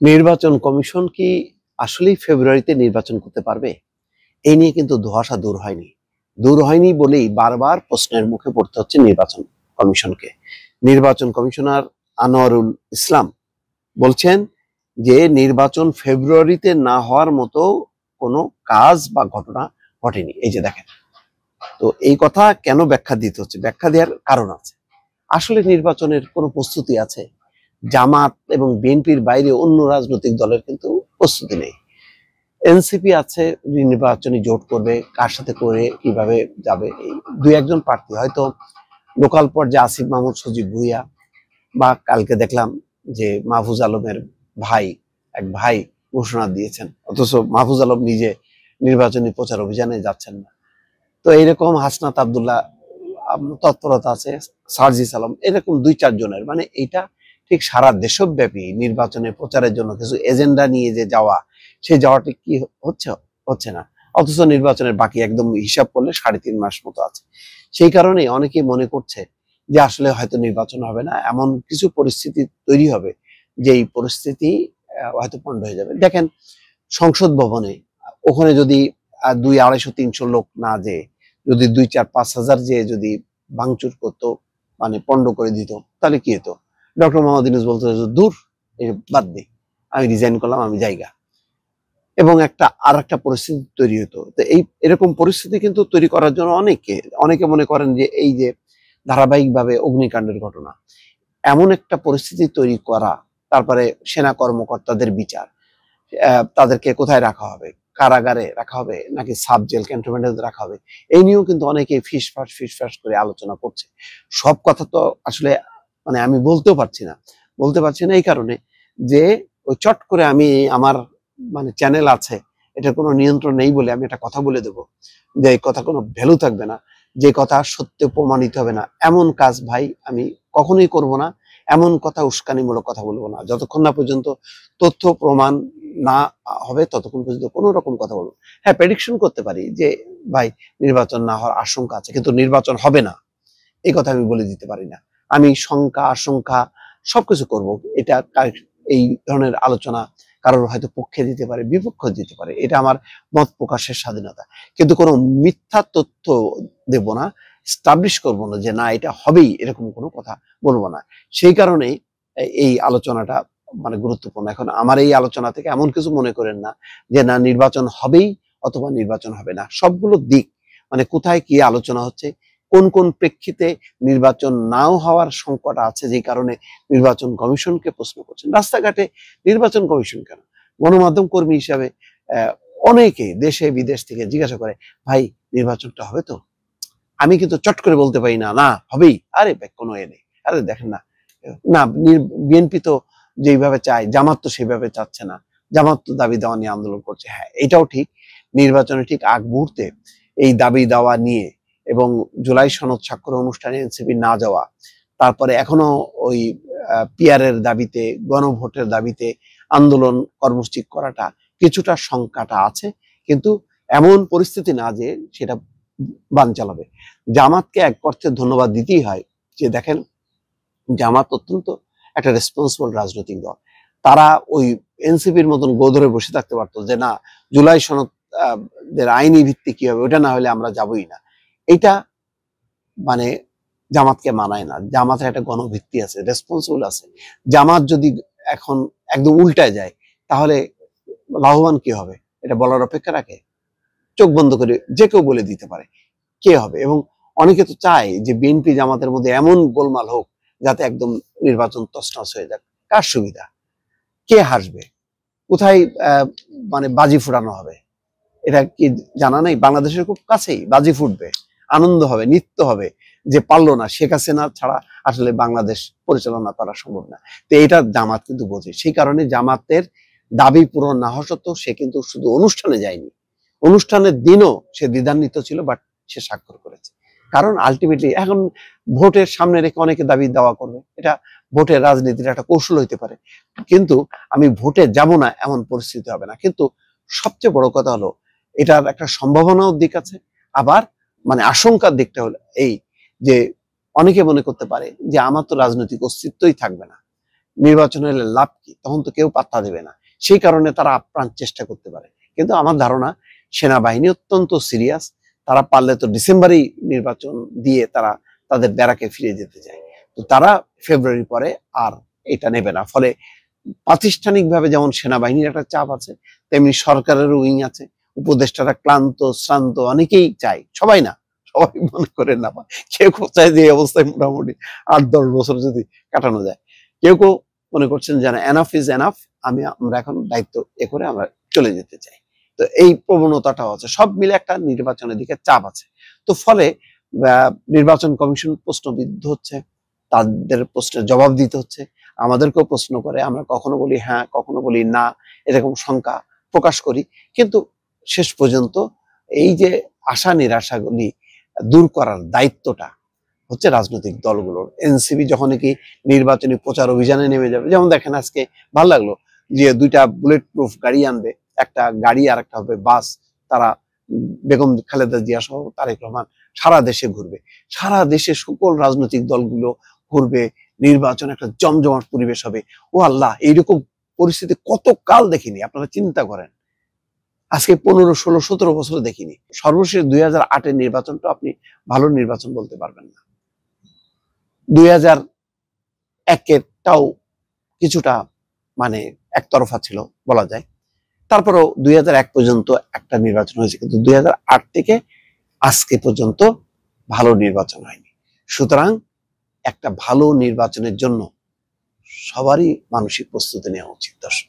নির্বাচন কমিশন কি আসলেই ফেব্রুয়ারিতে নির্বাচন করতে পারবে? এই নিয়ে কিন্তু ধোঁয়াশা দূর হয়নি বলেই বারবার প্রশ্নের মুখে পড়তে হচ্ছে নির্বাচন কমিশনকে। নির্বাচন কমিশনার আনোয়ারুল ইসলাম বলছেন যে নির্বাচন ফেব্রুয়ারিতে না হওয়ার মতো কোনো কাজ বা ঘটনা ঘটেনি। এই যে দেখেন, তো এই কথা কেন ব্যাখ্যা দিতে হচ্ছে? ব্যাখ্যা দেওয়ার কারণ আছে। আসলে নির্বাচনের কোনো প্রস্তুতি আছে? জামাত এবং বিএনপির বাইরে অন্য রাজনৈতিক দলের কিন্তু প্রস্তুতি নেই। এনসিপি আছে, নির্বাচনী জোট করবে, কার সাথে করে কিভাবে যাবে, এই দুই একজন প্রার্থী হয়তো লোকাল পর্যায়ে আসিফ মাহমুদ, সজীব ভুইয়া, বা কালকে দেখলাম যে মাহফুজ আলমের এক ভাই ঘোষণা দিয়েছেন, অথচ মাহফুজ আলম নিজে নির্বাচনী প্রচার অভিযানে যাচ্ছেন না। তো এইরকম হাসনাত আব্দুল্লাহ তৎপরতা আছে, সার্জিস আলম, এরকম দুই চারজনের, মানে এইটা ঠিক সারা দেশব্যাপী নির্বাচনের প্রচারের জন্য কিছু এজেন্ডা নিয়ে যে যাওয়া, সেই যাওয়াটি কি হচ্ছে না। অথচ নির্বাচনের বাকি একদম হিসাব করলে 3.5 মাস মতো আছে। সেই কারণে অনেকেই মনে করছে যে আসলে হয়তো নির্বাচন হবে না, এমন কিছু পরিস্থিতি তৈরি হবে যে এই পরিস্থিতি হয়তো পণ্ড হয়ে যাবে। দেখেন, সংসদ ভবনে ওখানে যদি 200-250-300 লোক না যেয়ে যদি 2-4-5 হাজার যে যদি ভাঙচুর করতো, মানে পণ্ড করে দিত, তাহলে কি হতো? ডক্টর মোহাম্মদ ইউনূস বলতো দূর, বাদ দে, আমি রিজাইন করলাম, আমি জায়গা। এবং আর একটা পরিস্থিতি তৈরি হতো। তো এরকম পরিস্থিতি কিন্তু তৈরি করার জন্য অনেকে মনে করেন যে এই যে ধারাবাহিকভাবে অগ্নিকাণ্ডের ঘটনা, এমন একটা পরিস্থিতি তৈরি করা, তারপরে সেনা কর্মকর্তাদের বিচার, তাদেরকে কোথায় রাখা হবে, কারাগারে রাখা হবে নাকি সাব জেল ক্যান্টনমেন্টে রাখা হবে, এই নিয়েও কিন্তু অনেকে ফিসফাস করে আলোচনা করছে। সব কথা তো আসলে মানে আমি বলতে পারছি না এই কারণে যে ওই চট করে আমি আমার মানে চ্যানেল আছে, এটা কোনো নিয়ন্ত্রণ নেই বলে আমি একটা কথা বলে দেব যে এই কথা কোনো ভ্যালু থাকবে না, যে কথা সত্য প্রমাণিত হবে না, এমন কাজ ভাই আমি কখনোই করব না। এমন কথা, উস্কানিমূলক কথা বলবো না, যতক্ষণ না পর্যন্ত তথ্য প্রমাণ না হবে ততক্ষণ পর্যন্ত কোনো রকম কথা বলবো। হ্যাঁ, প্রেডিকশন করতে পারি যে ভাই নির্বাচন না হওয়ার আশঙ্কা আছে, কিন্তু নির্বাচন হবে না এই কথা আমি বলে দিতে পারি না। আমি শঙ্কা আশঙ্কা সবকিছু করব। এটা এই ধরনের আলোচনা কারোর হয়তো পক্ষে দিতে পারে, বিপক্ষে দিতে পারে, এটা আমার মত প্রকাশের স্বাধীনতা। কিন্তু কোনো মিথ্যা তথ্য দেব না, স্টাবলিশ করবো না যে না এটা হবেই, এরকম কোনো কথা বলবো না। সেই কারণেই এই আলোচনাটা মানে গুরুত্বপূর্ণ। এখন আমার এই আলোচনা থেকে এমন কিছু মনে করেন না যে না নির্বাচন হবেই অথবা নির্বাচন হবে না। সবগুলো দিক, মানে কোথায় কি আলোচনা হচ্ছে, কোন কোন প্রেক্ষিতে নির্বাচন নাও হওয়ার সংকট আছে, যে কারণে নির্বাচন কমিশনকে প্রশ্ন করছেন। রাস্তাঘাটে নির্বাচন কমিশন কেন? গণমাধ্যম কর্মী হিসাবে অনেকে দেশে বিদেশ থেকে জিজ্ঞাসা করে, ভাই নির্বাচনটা হবে তো? আমি কিন্তু চট করে বলতে পারি না, না হবেই। আরে কোনো এ নেই, আরে দেখেন না, না বিএনপি তো যেইভাবে চায়, জামাত তো সেইভাবে চাচ্ছে না, জামাত তো দাবি দেওয়া নিয়ে আন্দোলন করছে। হ্যাঁ, এটাও ঠিক। নির্বাচনের ঠিক আগ মুহূর্তে এই দাবি দাওয়া নিয়ে এবং জুলাই সনদ স্বাক্ষর অনুষ্ঠানে এনসিপি না যাওয়া, তারপরে এখনো ওই পিআরের দাবিতে, গণভোটের দাবিতে আন্দোলন কর্মসূচি করাটা কিছুটা শঙ্কাটা আছে, কিন্তু এমন পরিস্থিতি না যে সেটা বান চালাবে। জামাতকে এক অর্থে ধন্যবাদ দিতেই হয় যে দেখেন, জামাত অত্যন্ত একটা রেসপন্সিবল রাজনৈতিক দল। তারা ওই এনসিপির মতন গো ধরে বসে থাকতে পারতো যে না জুলাই সনদ আইনি ভিত্তি কি হবে, ওটা না হলে আমরা যাবই না। এটা মানে জামাতকে মানায় না। জামাতের একটা গণভিত্তি আছে, রেসপন্সিবল আছে। জামাত যদি এখন একদম উল্টায় যায় তাহলে লাভবান কি হবে এটা বলার অপেক্ষা রাখে? চোখ বন্ধ করে যে কেউ বলে দিতে পারে কে হবে। এবং অনেকে তো চায় যে বিএনপি জামাতের মধ্যে এমন গোলমাল হোক যাতে একদম নির্বাচন তছনছ হয়ে যাক। কার সুবিধা? কে হাসবে? কোথায় মানে বাজি ফুটানো হবে? এটা কি জানা নেই? বাংলাদেশের খুব কাছেই বাজি ফুটবে, আনন্দ হবে, নৃত্য হবে, যে পারলো না, শেখ হাসিনা ছাড়া আসলে বাংলাদেশ পরিচালনা করা সম্ভব না। তো এটা জামাত কিন্তু বোঝে। সেই কারণে জামাতের দাবি পূরণ না হওয়া সত্ত্বেও সে কিন্তু শুধু অনুষ্ঠানে যায়নি, অনুষ্ঠানের দিনও সে দ্বিধান্বিত ছিল, বাট সে স্বাক্ষর করেছে। কারণ আলটিমেটলি এখন ভোটের সামনে রেখে অনেকে দাবি দাওয়া করবে, এটা ভোটের রাজনীতির একটা কৌশল হইতে পারে, কিন্তু আমি ভোটে যাব না এমন পরিস্থিতি হবে না। কিন্তু সবচেয়ে বড় কথা হলো এটার একটা সম্ভাবনার দিক আছে, আবার মানে আশঙ্কার দিকটা হলো এই যে অনেকে মনে করতে পারে যে আমার তো রাজনৈতিক অস্তিত্বই থাকবে না, নির্বাচন হলে লাভ কি, তখন তো কেউ পাত্তা দেবে না। সেই কারণে তারা আপ্রাণ চেষ্টা করতে পারে। কিন্তু আমার ধারণা সেনাবাহিনী অত্যন্ত সিরিয়াস, তারা পারলে তো ডিসেম্বরেই নির্বাচন দিয়ে তারা তাদের ব্যারাকে ফিরে যেতে চায়। তো তারা ফেব্রুয়ারি পরে আর এটা নেবে না। ফলে প্রাতিষ্ঠানিকভাবে যেমন সেনাবাহিনীর একটা চাপ আছে, তেমনি সরকারের উইং আছে, উপদেষ্টারা ক্লান্ত শ্রান্ত, অনেকেই চায়, সবাই না, সবাই মনে করে না, কেউ কেউ চায় যে এই অবস্থায় মোটামুটি 8-10 বছর যদি কাটানো যায়। কেউ কেউ মনে করছেন যে এনাফ ইজ এনাফ, আমরা এখন দায়িত্ব এ করে আমরা চলে যেতে চাই। তো এই প্রবণতাটাও আছে, সব মিলে একটা নির্বাচনের দিকে চাপ আছে। তো ফলে নির্বাচন কমিশন প্রশ্নবিদ্ধ হচ্ছে, তাদের প্রশ্নের জবাব দিতে হচ্ছে, আমাদেরকেও প্রশ্ন করে, আমরা কখনো বলি হ্যাঁ, কখনো বলি না, এরকম শঙ্কা প্রকাশ করি। কিন্তু শেষ পর্যন্ত এই যে আশা নিরাশাগুলি দূর করার দায়িত্বটা হচ্ছে রাজনৈতিক দলগুলোর। এনসিপি যখন কি নির্বাচনী প্রচার অভিযানে নেমে যাবে, যেমন দেখেন আজকে ভালো লাগলো যে 2টা বুলেট প্রুফ গাড়ি আনবে, একটা গাড়ি আর একটা হবে বাস, তারা বেগম খালেদা জিয়া সহ তারেক রহমান সারা দেশে ঘুরবে, সারা দেশে সকল রাজনৈতিক দলগুলো ঘুরবে, নির্বাচন একটা জমজমাট পরিবেশ হবে। ও আল্লাহ, এইরকম পরিস্থিতি কত কাল দেখিনি, আপনারা চিন্তা করেন। আজকে 15, 16, 17 বছর দেখিনি। সর্বশেষ 2008-এর নির্বাচনটা আপনি ভালো নির্বাচন বলতে পারবেন না। 2001-এরটাও কিছুটা মানে একতরফা ছিল বলা যায়। তারপরেও 2001 পর্যন্ত একটা নির্বাচন হয়েছে, কিন্তু 2008 থেকে আজকে পর্যন্ত ভালো নির্বাচন হয়নি। সুতরাং একটা ভালো নির্বাচনের জন্য সবারই মানসিক প্রস্তুতি নেওয়া উচিত। দর্শক।